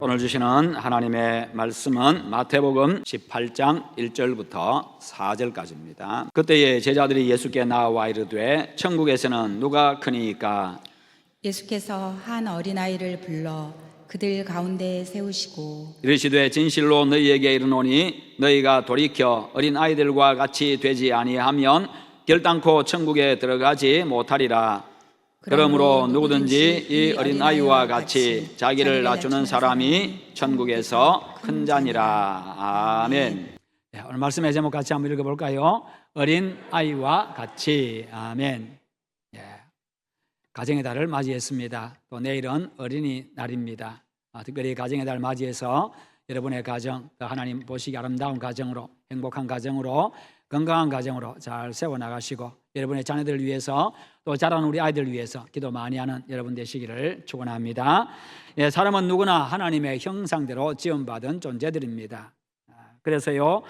오늘 주시는 하나님의 말씀은 마태복음 18장 1절부터 4절까지입니다. 그때에 제자들이 예수께 나와 이르되 천국에서는 누가 크니이까? 예수께서 한 어린아이를 불러 그들 가운데 세우시고 이르시되 진실로 너희에게 이르노니 너희가 돌이켜 어린아이들과 같이 되지 아니하면 결단코 천국에 들어가지 못하리라. 그러므로 누구든지 이 어린아이와 같이 자기를 낮추는 사람이 천국에서 큰 자니라. 아멘. 네, 오늘 말씀의 제목 같이 한번 읽어볼까요? 어린아이와 같이. 아멘. 네, 가정의 달을 맞이했습니다. 또 내일은 어린이날입니다. 특별히 가정의 달 맞이해서 여러분의 가정, 하나님 보시기 아름다운 가정으로, 행복한 가정으로, 건강한 가정으로 잘 세워나가시고 여러분의 자녀들을 위해서 또 자라는 우리 아이들을 위해서 기도 많이 하는 여러분 되시기를 축원합니다. 예, 사람은 누구나 하나님의 형상대로 지음받은 존재들입니다. 그래서요,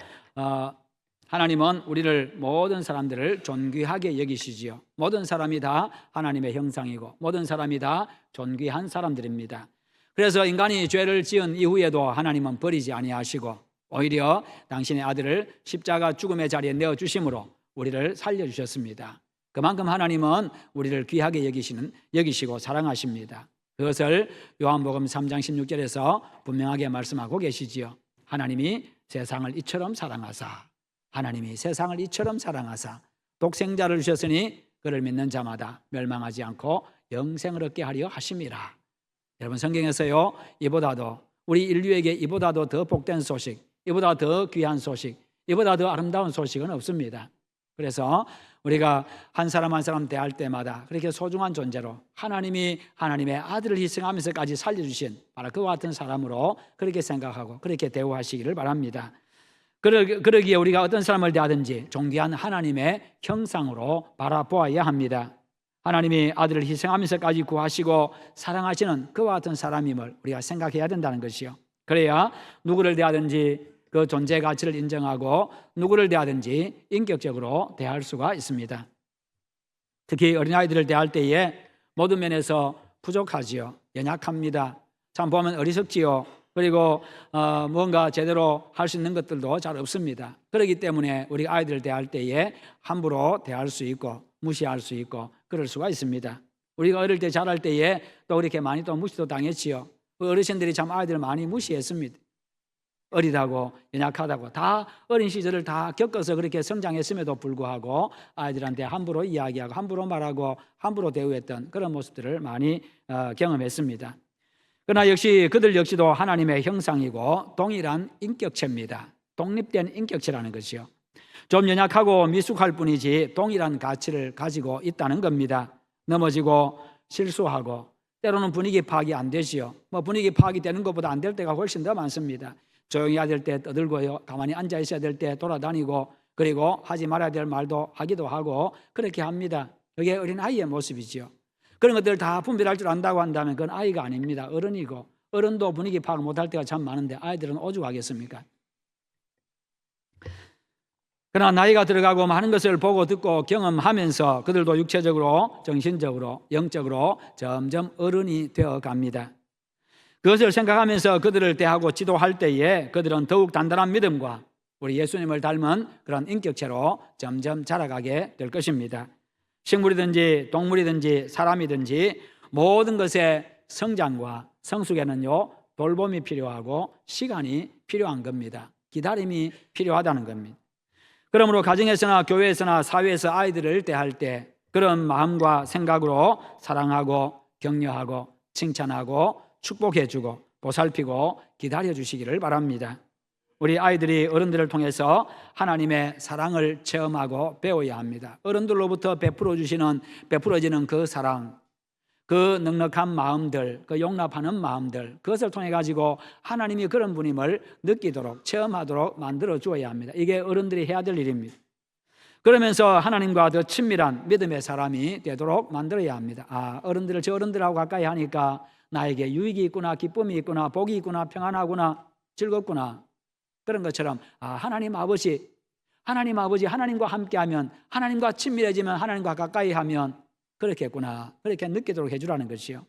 하나님은 우리를 모든 사람들을 존귀하게 여기시지요. 모든 사람이 다 하나님의 형상이고 모든 사람이 다 존귀한 사람들입니다. 그래서 인간이 죄를 지은 이후에도 하나님은 버리지 아니하시고 오히려 당신의 아들을 십자가 죽음의 자리에 내어주심으로 우리를 살려주셨습니다. 그만큼 하나님은 우리를 귀하게 여기시고 사랑하십니다. 그것을 요한복음 3장 16절에서 분명하게 말씀하고 계시지요. 하나님이 세상을 이처럼 사랑하사, 하나님이 세상을 이처럼 사랑하사 독생자를 주셨으니 그를 믿는 자마다 멸망하지 않고 영생을 얻게 하려 하심이라. 여러분, 성경에서요, 이보다도 우리 인류에게 이보다도 더 복된 소식, 이보다 더 귀한 소식, 이보다 더 아름다운 소식은 없습니다. 그래서 우리가 한 사람 한 사람 대할 때마다 그렇게 소중한 존재로 하나님이 하나님의 아들을 희생하면서까지 살려주신 바로 그와 같은 사람으로 그렇게 생각하고 그렇게 대우하시기를 바랍니다. 그러기에 우리가 어떤 사람을 대하든지 존귀한 하나님의 형상으로 바라보아야 합니다. 하나님이 아들을 희생하면서까지 구하시고 사랑하시는 그와 같은 사람임을 우리가 생각해야 된다는 것이요. 그래야 누구를 대하든지 그 존재 가치를 인정하고 누구를 대하든지 인격적으로 대할 수가 있습니다. 특히 어린아이들을 대할 때에 모든 면에서 부족하지요. 연약합니다. 참 보면 어리석지요. 그리고 뭔가 제대로 할 수 있는 것들도 잘 없습니다. 그렇기 때문에 우리 아이들을 대할 때에 함부로 대할 수 있고 무시할 수 있고 그럴 수가 있습니다. 우리가 어릴 때 자랄 때에 또 그렇게 많이 또 무시도 당했지요. 어르신들이 참 아이들을 많이 무시했습니다. 어리다고 연약하다고 다 어린 시절을 다 겪어서 그렇게 성장했음에도 불구하고 아이들한테 함부로 이야기하고 함부로 말하고 함부로 대우했던 그런 모습들을 많이 경험했습니다. 그러나 역시 그들 역시도 하나님의 형상이고 동일한 인격체입니다. 독립된 인격체라는 것이요. 좀 연약하고 미숙할 뿐이지 동일한 가치를 가지고 있다는 겁니다. 넘어지고 실수하고 때로는 분위기 파악이 안 되지요. 분위기 파악이 되는 것보다 안 될 때가 훨씬 더 많습니다. 조용히 해야 될 때 떠들고요. 가만히 앉아 있어야 될 때 돌아다니고 그리고 하지 말아야 될 말도 하기도 하고 그렇게 합니다. 그게 어린아이의 모습이지요. 그런 것들을 다 분별할 줄 안다고 한다면 그건 아이가 아닙니다. 어른이고 어른도 분위기 파악 못할 때가 참 많은데 아이들은 오죽하겠습니까? 그러나 나이가 들어가고 많은 것을 보고 듣고 경험하면서 그들도 육체적으로 정신적으로 영적으로 점점 어른이 되어 갑니다. 그것을 생각하면서 그들을 대하고 지도할 때에 그들은 더욱 단단한 믿음과 우리 예수님을 닮은 그런 인격체로 점점 자라가게 될 것입니다. 식물이든지 동물이든지 사람이든지 모든 것의 성장과 성숙에는요 돌봄이 필요하고 시간이 필요한 겁니다. 기다림이 필요하다는 겁니다. 그러므로 가정에서나 교회에서나 사회에서 아이들을 대할 때 그런 마음과 생각으로 사랑하고 격려하고 칭찬하고 축복해주고 보살피고 기다려주시기를 바랍니다. 우리 아이들이 어른들을 통해서 하나님의 사랑을 체험하고 배워야 합니다. 어른들로부터 베풀어지는 그 사랑, 그 넉넉한 마음들, 그 용납하는 마음들, 그것을 통해 가지고 하나님이 그런 분임을 느끼도록 체험하도록 만들어 주어야 합니다. 이게 어른들이 해야 될 일입니다. 그러면서 하나님과 더 친밀한 믿음의 사람이 되도록 만들어야 합니다. 어른들을 저 어른들하고 가까이 하니까 나에게 유익이 있구나, 기쁨이 있구나, 복이 있구나, 평안하구나, 즐겁구나. 그런 것처럼 하나님 아버지 하나님과 함께하면, 하나님과 친밀해지면, 하나님과 가까이 하면 그렇겠구나, 그렇게 느끼도록 해주라는 것이요.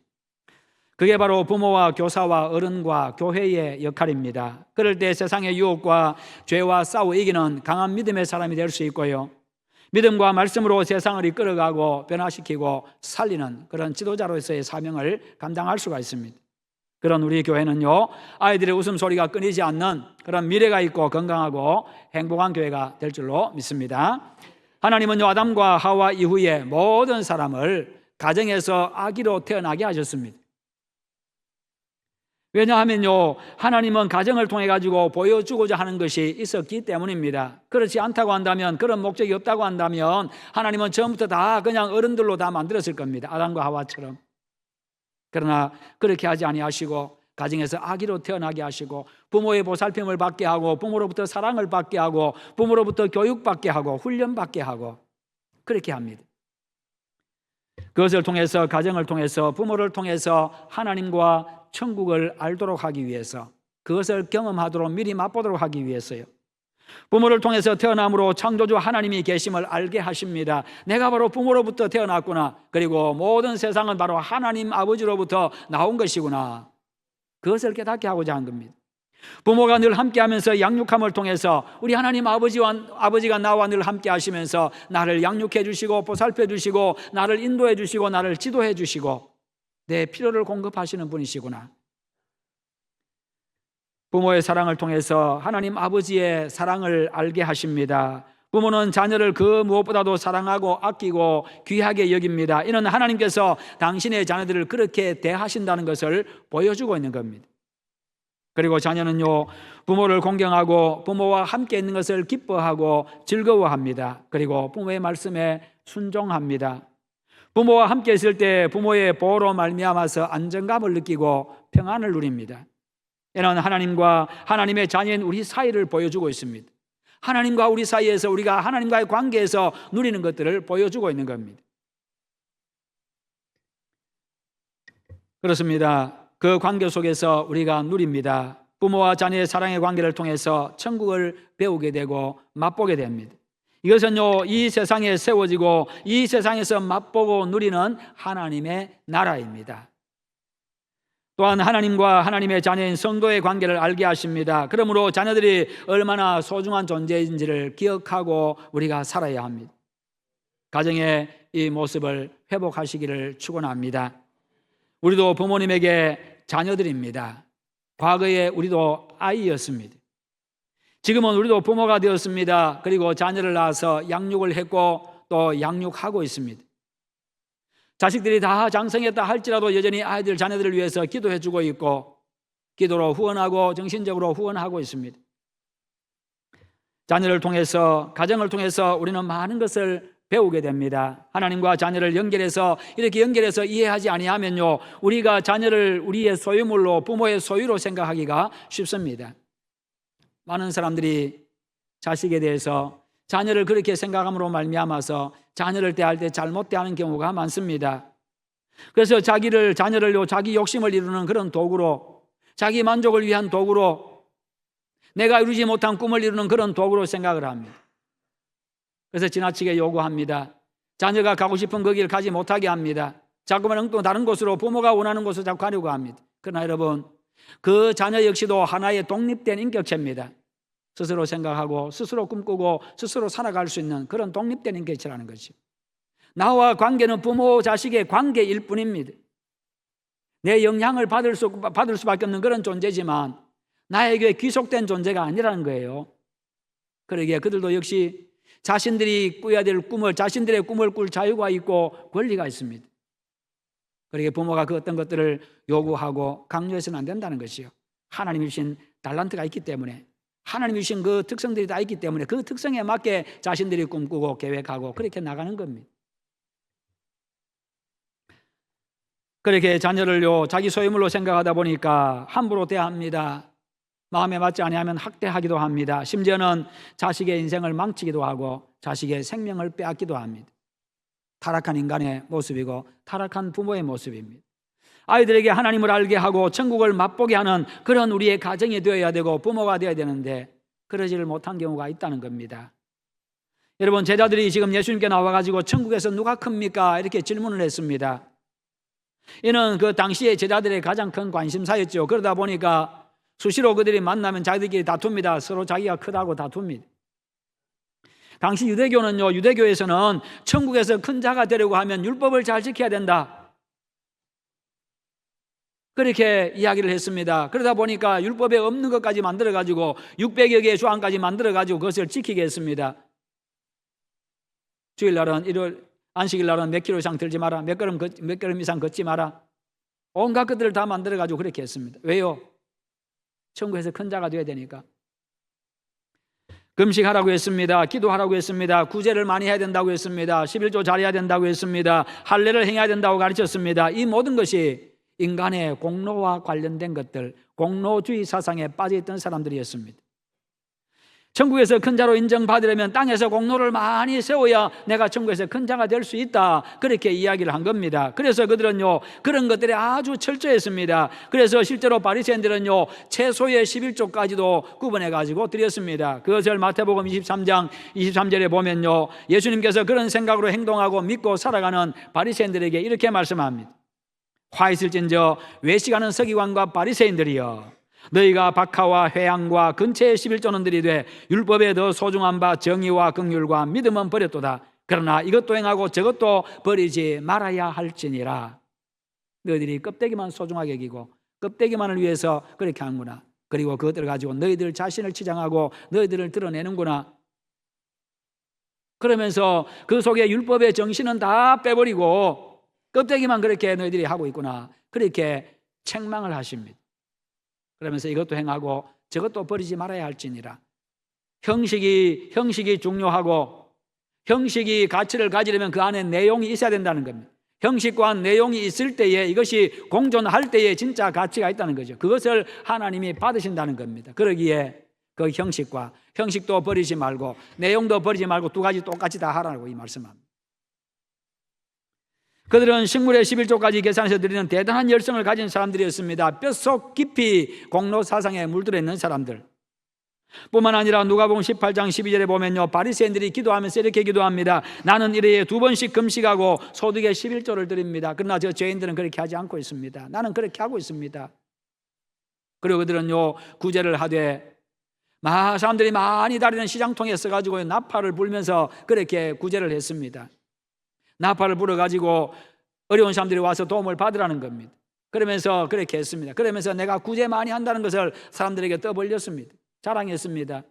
그게 바로 부모와 교사와 어른과 교회의 역할입니다. 그럴 때 세상의 유혹과 죄와 싸워 이기는 강한 믿음의 사람이 될 수 있고요, 믿음과 말씀으로 세상을 이끌어가고 변화시키고 살리는 그런 지도자로서의 사명을 감당할 수가 있습니다. 그런 우리 교회는요, 아이들의 웃음소리가 끊이지 않는 그런 미래가 있고 건강하고 행복한 교회가 될 줄로 믿습니다. 하나님은요, 아담과 하와 이후에 모든 사람을 가정에서 아기로 태어나게 하셨습니다. 왜냐하면요, 하나님은 가정을 통해 가지고 보여주고자 하는 것이 있었기 때문입니다. 그렇지 않다고 한다면, 그런 목적이 없다고 한다면 하나님은 처음부터 다 그냥 어른들로 다 만들었을 겁니다. 아담과 하와처럼. 그러나 그렇게 하지 아니하시고 가정에서 아기로 태어나게 하시고 부모의 보살핌을 받게 하고 부모로부터 사랑을 받게 하고 부모로부터 교육받게 하고 훈련받게 하고 그렇게 합니다. 그것을 통해서, 가정을 통해서, 부모를 통해서 하나님과 천국을 알도록 하기 위해서, 그것을 경험하도록 미리 맛보도록 하기 위해서요. 부모를 통해서 태어남으로 창조주 하나님이 계심을 알게 하십니다. 내가 바로 부모로부터 태어났구나. 그리고 모든 세상은 바로 하나님 아버지로부터 나온 것이구나. 그것을 깨닫게 하고자 한 겁니다. 부모가 늘 함께하면서 양육함을 통해서 우리 하나님 아버지가 나와 늘 함께 하시면서 나를 양육해 주시고 보살펴 주시고 나를 인도해 주시고 나를 지도해 주시고 내 필요를 공급하시는 분이시구나. 부모의 사랑을 통해서 하나님 아버지의 사랑을 알게 하십니다. 부모는 자녀를 그 무엇보다도 사랑하고 아끼고 귀하게 여깁니다. 이는 하나님께서 당신의 자녀들을 그렇게 대하신다는 것을 보여주고 있는 겁니다. 그리고 자녀는요, 부모를 공경하고 부모와 함께 있는 것을 기뻐하고 즐거워합니다. 그리고 부모의 말씀에 순종합니다. 부모와 함께 있을 때 부모의 보호로 말미암아서 안정감을 느끼고 평안을 누립니다. 이는 하나님과 하나님의 자녀인 우리 사이를 보여주고 있습니다. 하나님과 우리 사이에서 우리가 하나님과의 관계에서 누리는 것들을 보여주고 있는 겁니다. 그렇습니다. 그 관계 속에서 우리가 누립니다. 부모와 자녀의 사랑의 관계를 통해서 천국을 배우게 되고 맛보게 됩니다. 이것은요, 이 세상에 세워지고 이 세상에서 맛보고 누리는 하나님의 나라입니다. 또한 하나님과 하나님의 자녀인 성도의 관계를 알게 하십니다. 그러므로 자녀들이 얼마나 소중한 존재인지를 기억하고 우리가 살아야 합니다. 가정의 이 모습을 회복하시기를 축원합니다. 우리도 부모님에게 자녀들입니다. 과거에 우리도 아이였습니다. 지금은 우리도 부모가 되었습니다. 그리고 자녀를 낳아서 양육을 했고 또 양육하고 있습니다. 자식들이 다 장성했다 할지라도 여전히 아이들, 자녀들을 위해서 기도해주고 있고 기도로 후원하고 정신적으로 후원하고 있습니다. 자녀를 통해서, 가정을 통해서 우리는 많은 것을 배우게 됩니다. 하나님과 자녀를 이렇게 연결해서 이해하지 아니하면요, 우리가 자녀를 우리의 소유물로, 부모의 소유로 생각하기가 쉽습니다. 많은 사람들이 자식에 대해서 자녀를 그렇게 생각함으로 말미암아서 자녀를 대할 때 잘못 대하는 경우가 많습니다. 그래서 자녀를 자기 욕심을 이루는 그런 도구로, 자기 만족을 위한 도구로, 내가 이루지 못한 꿈을 이루는 그런 도구로 생각을 합니다. 그래서 지나치게 요구합니다. 자녀가 가고 싶은 그 길을 가지 못하게 합니다. 자꾸만 또 다른 곳으로, 부모가 원하는 곳으로 자꾸 가려고 합니다. 그러나 여러분, 그 자녀 역시도 하나의 독립된 인격체입니다. 스스로 생각하고 스스로 꿈꾸고 스스로 살아갈 수 있는 그런 독립된 인격체라는 것이죠. 나와 관계는 부모 자식의 관계일 뿐입니다. 내 영향을 받을 수밖에 없는 그런 존재지만 나에게 귀속된 존재가 아니라는 거예요. 그러기에 그들도 역시 자신들이 꾸어야 될 꿈을, 자신들의 꿈을 꿀 자유가 있고 권리가 있습니다. 그러기에 부모가 그 어떤 것들을 요구하고 강요해서는 안 된다는 것이요. 하나님이 주신 달란트가 있기 때문에, 하나님이 주신 그 특성들이 다 있기 때문에 그 특성에 맞게 자신들이 꿈꾸고 계획하고 그렇게 나가는 겁니다. 그렇게 자녀를요, 자기 소유물로 생각하다 보니까 함부로 대합니다. 마음에 맞지 아니하면 학대하기도 합니다. 심지어는 자식의 인생을 망치기도 하고 자식의 생명을 빼앗기도 합니다. 타락한 인간의 모습이고 타락한 부모의 모습입니다. 아이들에게 하나님을 알게 하고 천국을 맛보게 하는 그런 우리의 가정이 되어야 되고 부모가 되어야 되는데 그러지를 못한 경우가 있다는 겁니다. 여러분, 제자들이 지금 예수님께 나와가지고 천국에서 누가 큽니까? 이렇게 질문을 했습니다. 이는 그 당시의 제자들의 가장 큰 관심사였죠. 그러다 보니까 수시로 그들이 만나면 자기들끼리 다툽니다. 서로 자기가 크다고 다툽니다. 당시 유대교는요, 유대교에서는 천국에서 큰 자가 되려고 하면 율법을 잘 지켜야 된다, 그렇게 이야기를 했습니다. 그러다 보니까 율법에 없는 것까지 만들어가지고 600여 개의 조항까지 만들어가지고 그것을 지키게 했습니다. 주일날은 일요일, 안식일날은 몇 킬로 이상 들지 마라, 몇 걸음 이상 걷지 마라, 온갖 것들을 다 만들어가지고 그렇게 했습니다. 왜요? 천국에서 큰 자가 되어야 되니까. 금식하라고 했습니다. 기도하라고 했습니다. 구제를 많이 해야 된다고 했습니다. 11조 잘해야 된다고 했습니다. 할례를 행해야 된다고 가르쳤습니다. 이 모든 것이 인간의 공로와 관련된 것들, 공로주의 사상에 빠져있던 사람들이었습니다. 천국에서 큰 자로 인정받으려면 땅에서 공로를 많이 세워야 내가 천국에서 큰 자가 될 수 있다, 그렇게 이야기를 한 겁니다. 그래서 그들은요, 그런 것들이 아주 철저했습니다. 그래서 실제로 바리새인들은요, 채소의 11조까지도 구분해 가지고 드렸습니다. 그것을 마태복음 23장 23절에 보면요, 예수님께서 그런 생각으로 행동하고 믿고 살아가는 바리새인들에게 이렇게 말씀합니다. 화 있을진저 외식하는 서기관과 바리새인들이여, 너희가 박하와 회양과 근처의 11조는 들이되 율법에 더 소중한 바 정의와 긍휼과 믿음은 버렸도다. 그러나 이것도 행하고 저것도 버리지 말아야 할지니라. 너희들이 껍데기만 소중하게 여기고 껍데기만을 위해서 그렇게 하는구나. 그리고 그것들을 가지고 너희들 자신을 치장하고 너희들을 드러내는구나. 그러면서 그 속에 율법의 정신은 다 빼버리고 껍데기만 그렇게 너희들이 하고 있구나, 그렇게 책망을 하십니다. 그러면서 이것도 행하고 저것도 버리지 말아야 할지니라. 형식이 중요하고, 형식이 가치를 가지려면 그 안에 내용이 있어야 된다는 겁니다. 형식과 내용이 있을 때에, 이것이 공존할 때에 진짜 가치가 있다는 거죠. 그것을 하나님이 받으신다는 겁니다. 그러기에 그 형식도 버리지 말고 내용도 버리지 말고 두 가지 똑같이 다 하라고 이 말씀합니다. 그들은 식물의 11조까지 계산해서 드리는 대단한 열성을 가진 사람들이었습니다. 뼛속 깊이 공로 사상에 물들어 있는 사람들. 뿐만 아니라 누가복음 18장 12절에 보면요, 바리새인들이 기도하면서 이렇게 기도합니다. 나는 일회에 2번씩 금식하고 소득의 11조를 드립니다. 그러나 저 죄인들은 그렇게 하지 않고 있습니다. 나는 그렇게 하고 있습니다. 그리고 그들은요, 구제를 하되 사람들이 많이 다니는 시장통에 써가지고 나팔을 불면서 그렇게 구제를 했습니다. 나팔을 불어가지고 어려운 사람들이 와서 도움을 받으라는 겁니다. 그러면서 그렇게 했습니다. 그러면서 내가 구제 많이 한다는 것을 사람들에게 떠벌렸습니다. 자랑했습니다.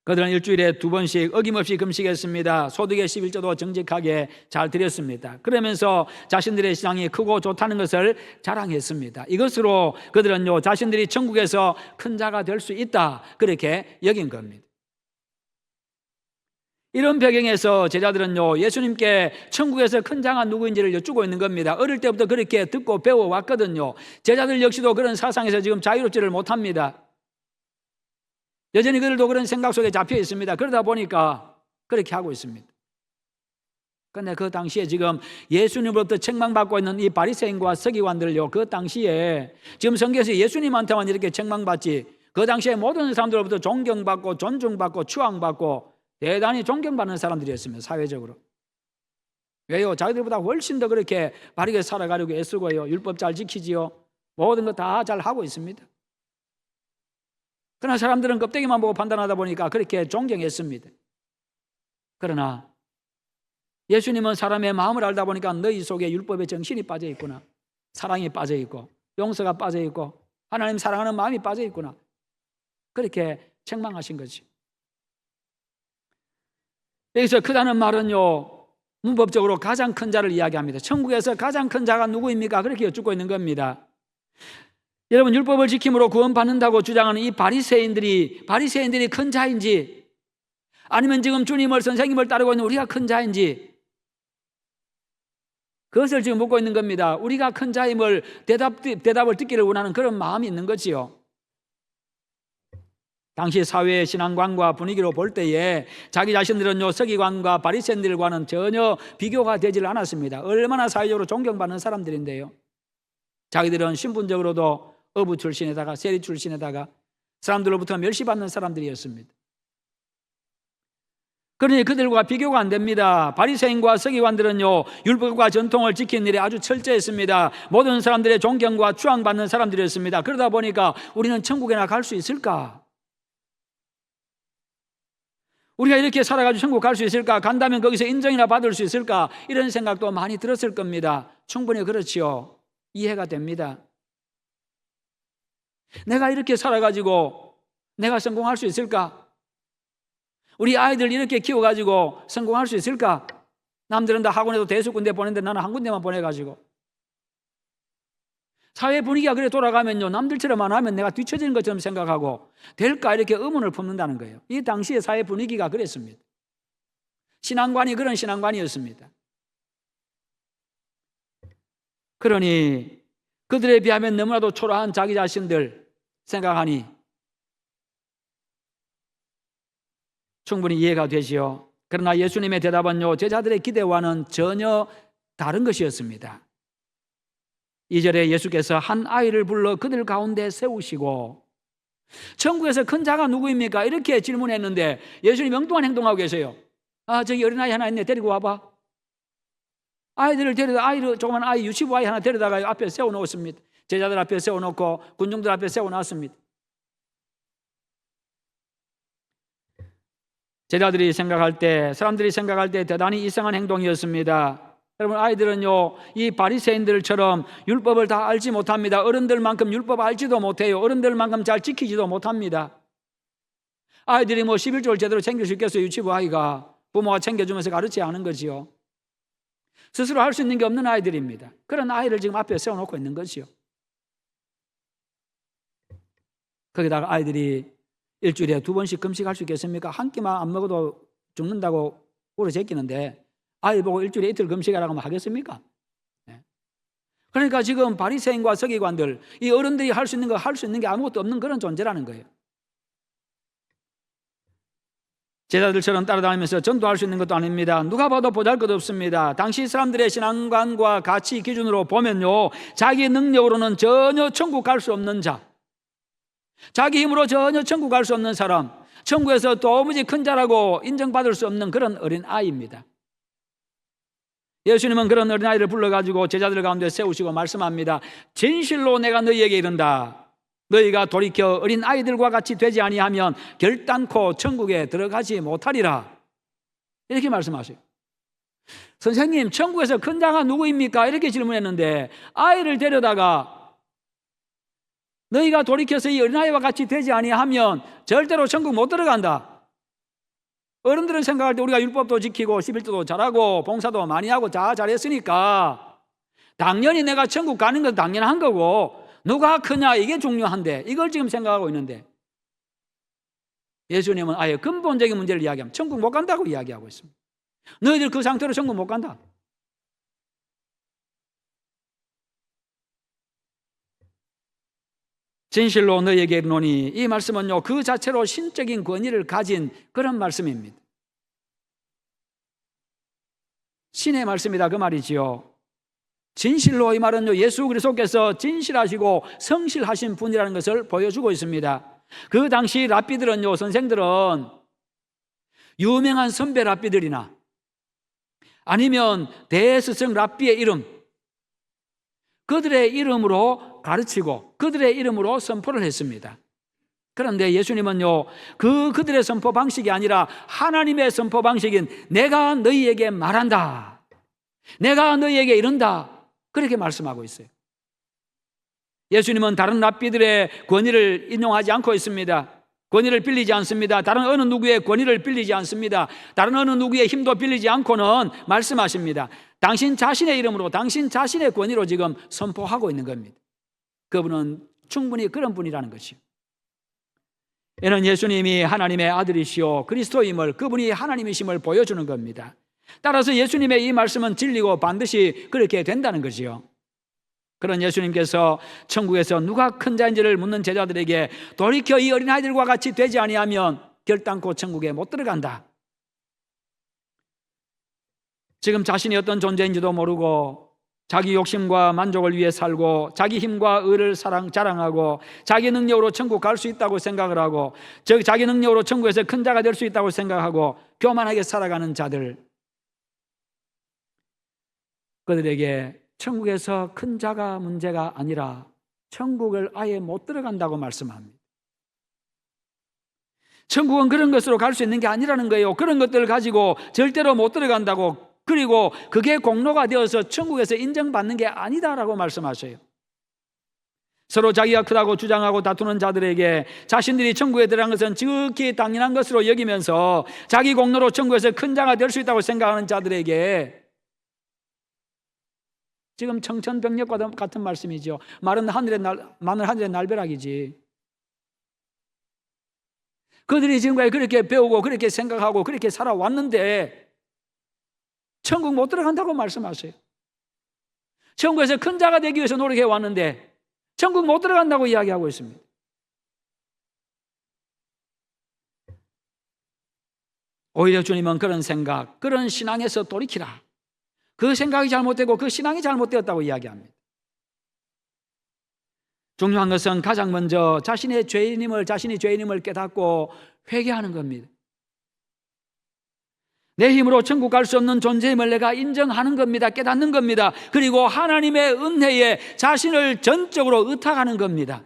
그들은 일주일에 2번씩 어김없이 금식했습니다. 소득의 11조도 정직하게 잘 드렸습니다. 그러면서 자신들의 신앙이 크고 좋다는 것을 자랑했습니다. 이것으로 그들은요, 자신들이 천국에서 큰 자가 될 수 있다, 그렇게 여긴 겁니다. 이런 배경에서 제자들은요, 예수님께 천국에서 큰 자가 누구인지를 여쭈고 있는 겁니다. 어릴 때부터 그렇게 듣고 배워왔거든요. 제자들 역시도 그런 사상에서 지금 자유롭지를 못합니다. 여전히 그들도 그런 생각 속에 잡혀 있습니다. 그러다 보니까 그렇게 하고 있습니다. 그런데 그 당시에 지금 예수님으로부터 책망받고 있는 이 바리새인과 서기관들요, 그 당시에 지금 성경에서 예수님한테만 이렇게 책망받지, 그 당시에 모든 사람들로부터 존경받고 존중받고 추앙받고 대단히 존경받는 사람들이었습니다. 사회적으로. 왜요? 자기들보다 훨씬 더 그렇게 바르게 살아가려고 애쓰고요, 율법 잘 지키지요, 모든 거 다 잘 하고 있습니다. 그러나 사람들은 껍데기만 보고 판단하다 보니까 그렇게 존경했습니다. 그러나 예수님은 사람의 마음을 알다 보니까 너희 속에 율법의 정신이 빠져 있구나, 사랑이 빠져 있고 용서가 빠져 있고 하나님 사랑하는 마음이 빠져 있구나, 그렇게 책망하신 거지. 여기서 크다는 말은요, 문법적으로 가장 큰 자를 이야기합니다. 천국에서 가장 큰 자가 누구입니까? 그렇게 여쭙고 있는 겁니다. 여러분, 율법을 지킴으로 구원받는다고 주장하는 이 바리새인들이 큰 자인지, 아니면 지금 주님을, 선생님을 따르고 있는 우리가 큰 자인지, 그것을 지금 묻고 있는 겁니다. 우리가 큰 자임을 대답을 듣기를 원하는 그런 마음이 있는 거지요. 당시 사회의 신앙관과 분위기로 볼 때에 자기 자신들은요, 서기관과 바리새인들과는 전혀 비교가 되질 않았습니다. 얼마나 사회적으로 존경받는 사람들인데요, 자기들은 신분적으로도 어부 출신에다가 세리 출신에다가 사람들로부터 멸시받는 사람들이었습니다. 그러니 그들과 비교가 안 됩니다. 바리새인과 서기관들은요, 율법과 전통을 지키는 일에 아주 철저했습니다. 모든 사람들의 존경과 추앙받는 사람들이었습니다. 그러다 보니까 우리는 천국에나 갈 수 있을까? 우리가 이렇게 살아가지고 천국 갈 수 있을까? 간다면 거기서 인정이나 받을 수 있을까? 이런 생각도 많이 들었을 겁니다. 충분히 그렇지요. 이해가 됩니다. 내가 이렇게 살아가지고 내가 성공할 수 있을까? 우리 아이들 이렇게 키워가지고 성공할 수 있을까? 남들은 다 학원에도 대수 군데 보내는데 나는 한 군데만 보내가지고. 사회 분위기가 그래 돌아가면요, 남들처럼 안 하면 내가 뒤처지는 것처럼 생각하고 될까? 이렇게 의문을 품는다는 거예요. 이 당시의 사회 분위기가 그랬습니다. 신앙관이 그런 신앙관이었습니다. 그러니 그들에 비하면 너무나도 초라한 자기 자신들 생각하니 충분히 이해가 되지요. 그러나 예수님의 대답은요, 제자들의 기대와는 전혀 다른 것이었습니다. 2절에 예수께서 한 아이를 불러 그들 가운데 세우시고, 천국에서 큰 자가 누구입니까? 이렇게 질문했는데 예수님이 엉뚱한 행동하고 계세요. 저기 어린아이 하나 있네, 데리고 와봐. 아이들을 데려다, 조그만 아이, 유치부 아이 하나 데려다가 앞에 세워놓습니다. 제자들 앞에 세워놓고 군중들 앞에 세워놨습니다. 제자들이 생각할 때, 사람들이 생각할 때 대단히 이상한 행동이었습니다. 여러분, 아이들은요, 이 바리새인들처럼 율법을 다 알지 못합니다. 어른들만큼 율법 알지도 못해요. 어른들만큼 잘 지키지도 못합니다. 아이들이 11조를 제대로 챙길 수 있겠어요? 유치부 아이가 부모가 챙겨주면서 가르치지 않은 거지요. 스스로 할 수 있는 게 없는 아이들입니다. 그런 아이를 지금 앞에 세워놓고 있는 거지요. 거기다가 아이들이 일주일에 2번씩 금식할 수 있겠습니까? 한 끼만 안 먹어도 죽는다고 울어 제끼는데 아이 보고 일주일에 이틀 금식하라고 하면 하겠습니까? 네. 그러니까 지금 바리새인과 서기관들, 이 어른들이 할 수 있는 거, 할 수 있는 게 아무것도 없는 그런 존재라는 거예요. 제자들처럼 따라다니면서 전도할 수 있는 것도 아닙니다. 누가 봐도 보잘것없습니다. 당시 사람들의 신앙관과 가치 기준으로 보면요, 자기 능력으로는 전혀 천국 갈 수 없는 자, 자기 힘으로 전혀 천국 갈 수 없는 사람, 천국에서 도무지 큰 자라고 인정받을 수 없는 그런 어린아이입니다. 예수님은 그런 어린아이를 불러가지고 제자들 가운데 세우시고 말씀합니다. 진실로 내가 너희에게 이른다. 너희가 돌이켜 어린아이들과 같이 되지 아니하면 결단코 천국에 들어가지 못하리라. 이렇게 말씀하세요. 선생님, 천국에서 큰 자가 누구입니까? 이렇게 질문했는데 아이를 데려다가 너희가 돌이켜서 이 어린아이와 같이 되지 아니하면 절대로 천국 못 들어간다. 어른들은 생각할 때 우리가 율법도 지키고 11조도 잘하고 봉사도 많이 하고 잘했으니까 당연히 내가 천국 가는 건 당연한 거고 누가 크냐 이게 중요한데 이걸 지금 생각하고 있는데 예수님은 아예 근본적인 문제를 이야기하면 천국 못 간다고 이야기하고 있습니다. 너희들 그 상태로 천국 못 간다. 진실로 너희에게 이르노니, 이 말씀은요, 그 자체로 신적인 권위를 가진 그런 말씀입니다. 신의 말씀이다 그 말이지요. 진실로, 이 말은요, 예수 그리스도께서 진실하시고 성실하신 분이라는 것을 보여주고 있습니다. 그 당시 랍비들은요, 선생들은 유명한 선배 랍비들이나 아니면 대스승 랍비의 이름, 그들의 이름으로 가르치고 그들의 이름으로 선포를 했습니다. 그런데 예수님은요, 그들의 선포 방식이 아니라 하나님의 선포 방식인 내가 너희에게 말한다, 내가 너희에게 이른다, 그렇게 말씀하고 있어요. 예수님은 다른 랍비들의 권위를 인용하지 않고 있습니다. 권위를 빌리지 않습니다. 다른 어느 누구의 권위를 빌리지 않습니다. 다른 어느 누구의 힘도 빌리지 않고는 말씀하십니다. 당신 자신의 이름으로, 당신 자신의 권위로 지금 선포하고 있는 겁니다. 그분은 충분히 그런 분이라는 것이요. 이는 예수님이 하나님의 아들이시오 그리스도임을, 그분이 하나님이심을 보여주는 겁니다. 따라서 예수님의 이 말씀은 진리고 반드시 그렇게 된다는 것이요. 그런 예수님께서 천국에서 누가 큰 자인지를 묻는 제자들에게 돌이켜 이 어린아이들과 같이 되지 아니하면 결단코 천국에 못 들어간다. 지금 자신이 어떤 존재인지도 모르고 자기 욕심과 만족을 위해 살고 자기 힘과 의를 자랑하고 자기 능력으로 천국 갈 수 있다고 생각을 하고 자기 능력으로 천국에서 큰 자가 될 수 있다고 생각하고 교만하게 살아가는 자들, 그들에게 천국에서 큰 자가 문제가 아니라 천국을 아예 못 들어간다고 말씀합니다. 천국은 그런 것으로 갈 수 있는 게 아니라는 거예요. 그런 것들을 가지고 절대로 못 들어간다고, 그리고 그게 공로가 되어서 천국에서 인정받는 게 아니다라고 말씀하셔요. 서로 자기가 크다고 주장하고 다투는 자들에게 자신들이 천국에 들어간 것은 지극히 당연한 것으로 여기면서 자기 공로로 천국에서 큰 자가 될 수 있다고 생각하는 자들에게 지금 청천벽력과 같은 말씀이죠. 마늘 하늘의 날벼락이지. 그들이 지금까지 그렇게 배우고 그렇게 생각하고 그렇게 살아왔는데 천국 못 들어간다고 말씀하세요. 천국에서 큰 자가 되기 위해서 노력해 왔는데 천국 못 들어간다고 이야기하고 있습니다. 오히려 주님은 그런 생각, 그런 신앙에서 돌이키라, 그 생각이 잘못되고 그 신앙이 잘못되었다고 이야기합니다. 중요한 것은 가장 먼저 자신이 죄인임을 깨닫고 회개하는 겁니다. 내 힘으로 천국 갈 수 없는 존재임을 내가 인정하는 겁니다. 깨닫는 겁니다. 그리고 하나님의 은혜에 자신을 전적으로 의탁하는 겁니다.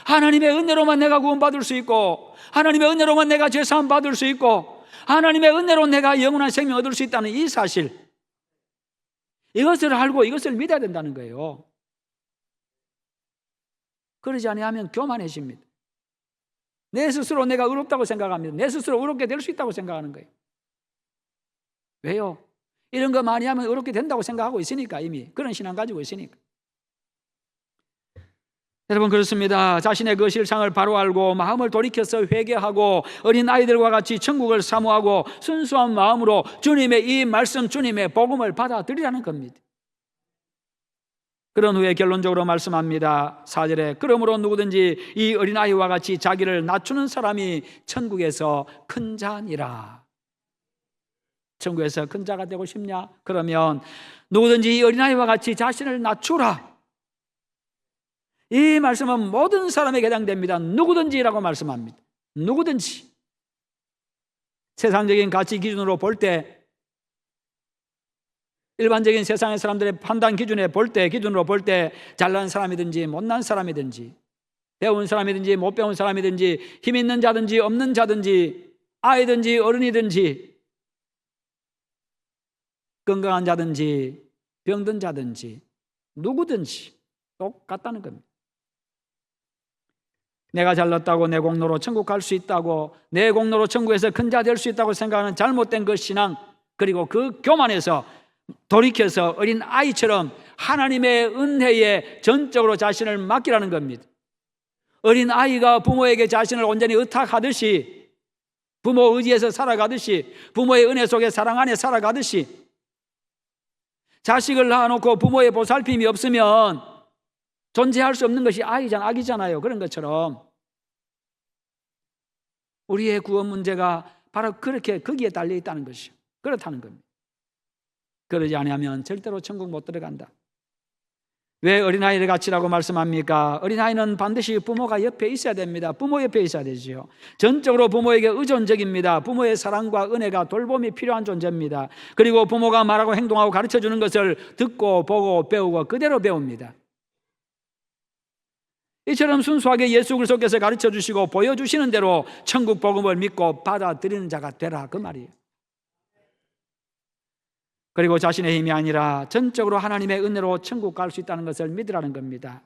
하나님의 은혜로만 내가 구원받을 수 있고, 하나님의 은혜로만 내가 죄사함 받을 수 있고, 하나님의 은혜로 내가 영원한 생명 얻을 수 있다는 이 사실, 이것을 알고 이것을 믿어야 된다는 거예요. 그러지 아니하면 교만해집니다. 내 스스로 내가 의롭다고 생각합니다. 내 스스로 의롭게 될 수 있다고 생각하는 거예요. 왜요? 이런 거 많이 하면 의롭게 된다고 생각하고 있으니까, 이미 그런 신앙 가지고 있으니까. 여러분, 그렇습니다. 자신의 그 실상을 바로 알고 마음을 돌이켜서 회개하고 어린 아이들과 같이 천국을 사모하고 순수한 마음으로 주님의 이 말씀, 주님의 복음을 받아들이라는 겁니다. 그런 후에 결론적으로 말씀합니다. 4절에 그러므로 누구든지 이 어린아이와 같이 자기를 낮추는 사람이 천국에서 큰 자니라. 천국에서 큰 자가 되고 싶냐? 그러면 누구든지 이 어린아이와 같이 자신을 낮추라. 이 말씀은 모든 사람에게 해당됩니다. 누구든지라고 말씀합니다. 누구든지. 세상적인 가치 기준으로 볼 때, 일반적인 세상의 사람들의 판단 기준으로 볼 때 잘난 사람이든지 못난 사람이든지 배운 사람이든지 못 배운 사람이든지 힘 있는 자든지 없는 자든지 아이든지 어른이든지 건강한 자든지 병든 자든지 누구든지 똑같다는 겁니다. 내가 잘났다고 내 공로로 천국 갈 수 있다고, 내 공로로 천국에서 큰 자 될 수 있다고 생각하는 잘못된 그 신앙, 그리고 그 교만에서 돌이켜서 어린 아이처럼 하나님의 은혜에 전적으로 자신을 맡기라는 겁니다. 어린 아이가 부모에게 자신을 온전히 의탁하듯이, 부모 의지에서 살아가듯이, 부모의 은혜 속에 사랑 안에 살아가듯이, 자식을 낳아놓고 부모의 보살핌이 없으면 존재할 수 없는 것이 악이잖아요. 그런 것처럼 우리의 구원 문제가 바로 그렇게 거기에 달려 있다는 것이요. 그렇다는 겁니다. 그러지 않으면 절대로 천국 못 들어간다. 왜 어린아이를 같이라고 말씀합니까? 어린아이는 반드시 부모가 옆에 있어야 됩니다. 부모 옆에 있어야 되지요. 전적으로 부모에게 의존적입니다. 부모의 사랑과 은혜가 돌봄이 필요한 존재입니다. 그리고 부모가 말하고 행동하고 가르쳐주는 것을 듣고 보고 배우고 그대로 배웁니다. 이처럼 순수하게 예수 그리스도께서 가르쳐주시고 보여주시는 대로 천국 복음을 믿고 받아들이는 자가 되라, 그 말이에요. 그리고 자신의 힘이 아니라 전적으로 하나님의 은혜로 천국 갈 수 있다는 것을 믿으라는 겁니다.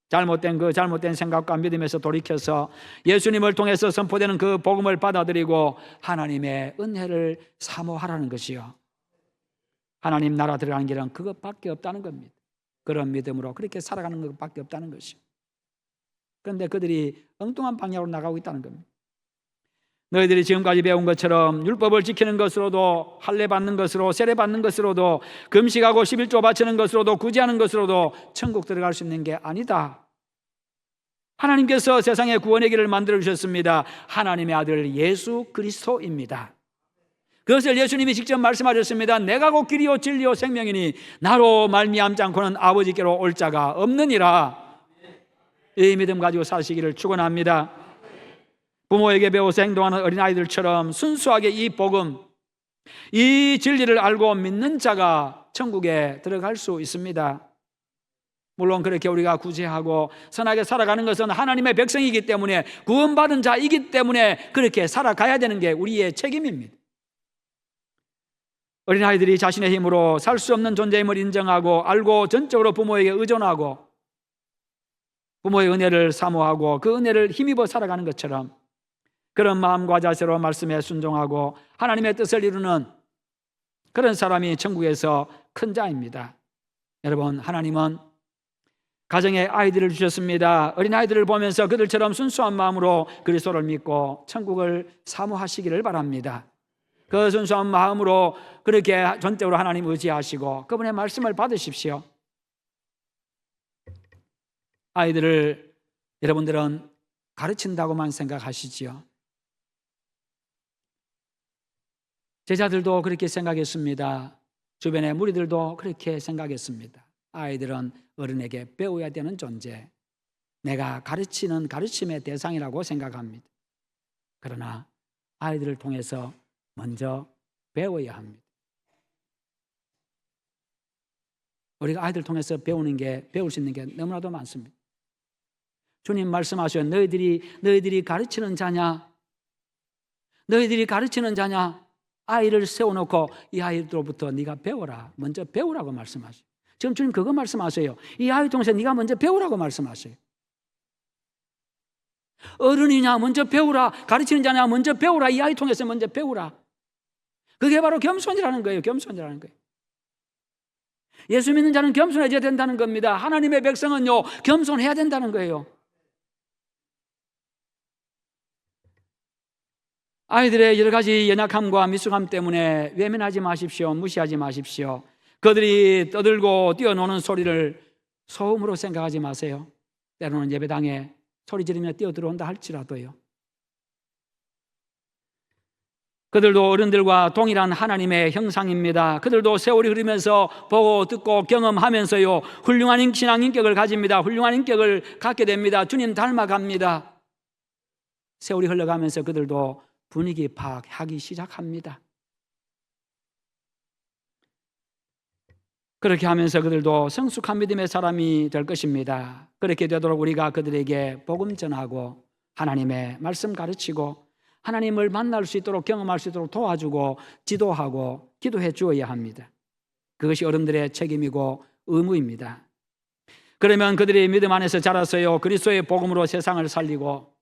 잘못된 생각과 믿음에서 돌이켜서 예수님을 통해서 선포되는 그 복음을 받아들이고 하나님의 은혜를 사모하라는 것이요. 하나님 나라 들어가는 길은 그것밖에 없다는 겁니다. 그런 믿음으로 그렇게 살아가는 것밖에 없다는 것이요. 그런데 그들이 엉뚱한 방향으로 나가고 있다는 겁니다. 너희들이 지금까지 배운 것처럼 율법을 지키는 것으로도, 할례 받는 것으로, 세례 받는 것으로도, 금식하고 11조 바치는 것으로도, 구제하는 것으로도 천국 들어갈 수 있는 게 아니다. 하나님께서 세상에 구원의 길을 만들어 주셨습니다. 하나님의 아들 예수 그리스도입니다. 그것을 예수님이 직접 말씀하셨습니다. 내가 곧 길이요 진리요 생명이니 나로 말미암지 않고는 아버지께로 올 자가 없느니라. 이 믿음 가지고 사시기를 축원합니다. 부모에게 배워서 행동하는 어린아이들처럼 순수하게 이 복음, 이 진리를 알고 믿는 자가 천국에 들어갈 수 있습니다. 물론 그렇게 우리가 구제하고 선하게 살아가는 것은 하나님의 백성이기 때문에, 구원받은 자이기 때문에 그렇게 살아가야 되는 게 우리의 책임입니다. 어린아이들이 자신의 힘으로 살 수 없는 존재임을 인정하고 알고 전적으로 부모에게 의존하고 부모의 은혜를 사모하고 그 은혜를 힘입어 살아가는 것처럼, 그런 마음과 자세로 말씀에 순종하고 하나님의 뜻을 이루는 그런 사람이 천국에서 큰 자입니다. 여러분, 하나님은 가정에 아이들을 주셨습니다. 어린아이들을 보면서 그들처럼 순수한 마음으로 그리스도를 믿고 천국을 사모하시기를 바랍니다. 그 순수한 마음으로 그렇게 전적으로 하나님 의지하시고 그분의 말씀을 받으십시오. 아이들을 여러분들은 가르친다고만 생각하시지요? 제자들도 그렇게 생각했습니다. 주변의 무리들도 그렇게 생각했습니다. 아이들은 어른에게 배워야 되는 존재, 내가 가르치는 가르침의 대상이라고 생각합니다. 그러나 아이들을 통해서 먼저 배워야 합니다. 우리가 아이들 통해서 배울 수 있는 게 너무나도 많습니다. 주님 말씀하셔요. 너희들이 가르치는 자냐? 너희들이 가르치는 자냐? 아이를 세워놓고 이 아이들로부터 네가 배워라. 먼저 배우라고 말씀하셔요. 지금 주님 그거 말씀하세요. 이 아이 통해서 네가 먼저 배우라고 말씀하세요. 어른이냐 먼저 배우라. 가르치는 자냐 먼저 배우라. 이 아이 통해서 먼저 배우라. 그게 바로 겸손이라는 거예요. 겸손이라는 거예요. 예수 믿는 자는 겸손해져야 된다는 겁니다. 하나님의 백성은요, 겸손해야 된다는 거예요. 아이들의 여러 가지 연약함과 미숙함 때문에 외면하지 마십시오. 무시하지 마십시오. 그들이 떠들고 뛰어노는 소리를 소음으로 생각하지 마세요. 때로는 예배당에 소리 지르며 뛰어들어온다 할지라도요. 그들도 어른들과 동일한 하나님의 형상입니다. 그들도 세월이 흐르면서 보고 듣고 경험하면서요, 훌륭한 신앙 인격을 가집니다. 훌륭한 인격을 갖게 됩니다. 주님 닮아갑니다. 세월이 흘러가면서 그들도 분위기 파악하기 시작합니다. 그렇게 하면서 그들도 성숙한 믿음의 사람이 될 것입니다. 그렇게 되도록 우리가 그들에게 복음 전하고 하나님의 말씀 가르치고 하나님을 만날 수 있도록, 경험할 수 있도록 도와주고 지도하고 기도해 주어야 합니다. 그것이 어른들의 책임이고 의무입니다. 그러면 그들이 믿음 안에서 자라서요, 그리스도의 복음으로 세상을 살리고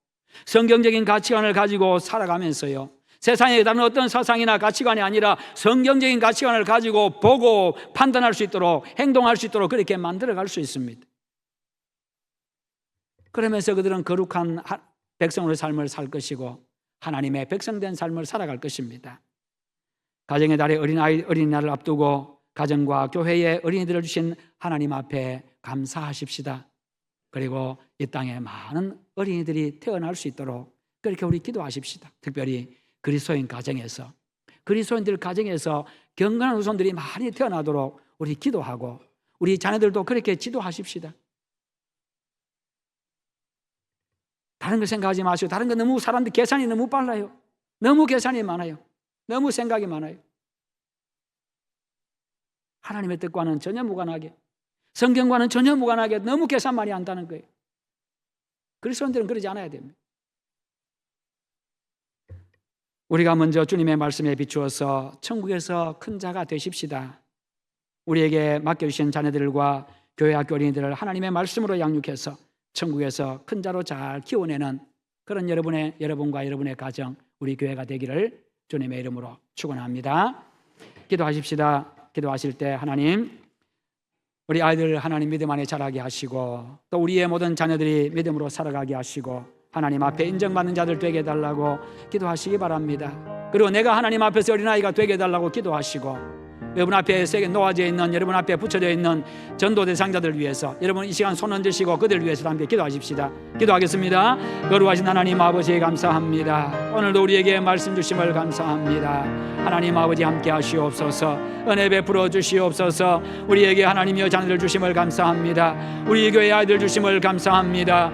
성경적인 가치관을 가지고 살아가면서요, 세상에 다른 어떤 사상이나 가치관이 아니라 성경적인 가치관을 가지고 보고 판단할 수 있도록, 행동할 수 있도록 그렇게 만들어갈 수 있습니다. 그러면서 그들은 거룩한 백성으로의 삶을 살 것이고 하나님의 백성된 삶을 살아갈 것입니다. 가정의 달의 어린이날을 앞두고 가정과 교회에 어린이들을 주신 하나님 앞에 감사하십시다. 그리고 이 땅에 많은 어린이들이 태어날 수 있도록 그렇게 우리 기도하십시다. 특별히 그리스도인 가정에서, 그리스도인들 가정에서 경건한 후손들이 많이 태어나도록 우리 기도하고 우리 자녀들도 그렇게 지도하십시다. 다른 거 생각하지 마시고, 다른 거 너무 사람들 계산이 너무 빨라요. 너무 계산이 많아요. 너무 생각이 많아요. 하나님의 뜻과는 전혀 무관하게, 성경과는 전혀 무관하게 너무 계산 많이 한다는 거예요. 그리스도인들은 그러지 않아야 됩니다. 우리가 먼저 주님의 말씀에 비추어서 천국에서 큰 자가 되십시다. 우리에게 맡겨주신 자녀들과 교회 학교 어린이들을 하나님의 말씀으로 양육해서 천국에서 큰 자로 잘 키워내는 그런 여러분과 여러분의 가정, 우리 교회가 되기를 주님의 이름으로 축원합니다. 기도하십시다. 기도하실 때 하나님, 우리 아이들 하나님 믿음 안에 자라게 하시고 또 우리의 모든 자녀들이 믿음으로 살아가게 하시고 하나님 앞에 인정받는 자들 되게 해달라고 기도하시기 바랍니다. 그리고 내가 하나님 앞에서 어린아이가 되게 해달라고 기도하시고 여러분 앞에 세게 놓아져 있는, 여러분 앞에 붙여져 있는 전도 대상자들을 위해서 여러분 이 시간 손 얹으시고 그들을 위해서 함께 기도하십시다. 기도하겠습니다. 거룩하신 하나님 아버지 감사합니다. 오늘도 우리에게 말씀 주심을 감사합니다. 하나님 아버지 함께 하시옵소서. 은혜 베풀어 주시옵소서. 우리에게 하나님이여 자녀들 주심을 감사합니다. 우리 교회 아이들 주심을 감사합니다.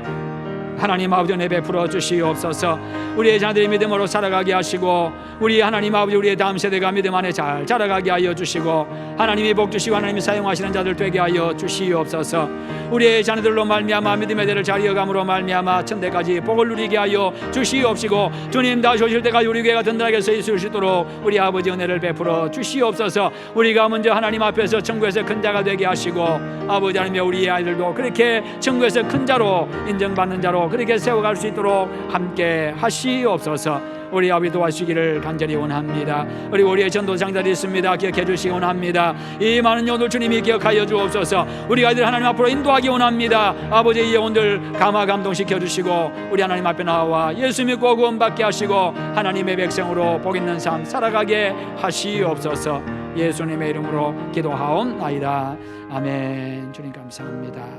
하나님 아버지 은혜 베풀어 주시옵소서. 우리의 자녀들이 믿음으로 살아가게 하시고 우리 하나님 아버지 우리의 다음 세대가 믿음 안에 잘 자라가게 하여 주시고 하나님이 복 주시고 하나님이 사용하시는 자들 되게 하여 주시옵소서. 우리의 자녀들로 말미암아 믿음의 대를 잘 이어감으로 말미암아 천대까지 복을 누리게 하여 주시옵시고 주님 다시 오실 때까지 우리 교회가 든든하게 서 있을 수 있도록 우리 아버지 은혜를 베풀어 주시옵소서. 우리가 먼저 하나님 앞에서 천국에서 큰 자가 되게 하시고 아버지 하나님의 우리의 아이들도 그렇게 천국에서 큰 자로 인정받는 자로 그렇게 세워갈 수 있도록 함께 하시옵소서. 우리 아버지 도와주시기를 간절히 원합니다. 그리고 우리의 전도상자들이 있습니다. 기억해 주시기 원합니다. 이 많은 영혼들 주님이 기억하여 주옵소서. 우리 아이들 하나님 앞으로 인도하기 원합니다. 아버지 이 영혼들 감화 감동시켜 주시고 우리 하나님 앞에 나와 예수 믿고 구원받게 하시고 하나님의 백성으로 복 있는 삶 살아가게 하시옵소서. 예수님의 이름으로 기도하옵나이다. 아멘. 주님 감사합니다.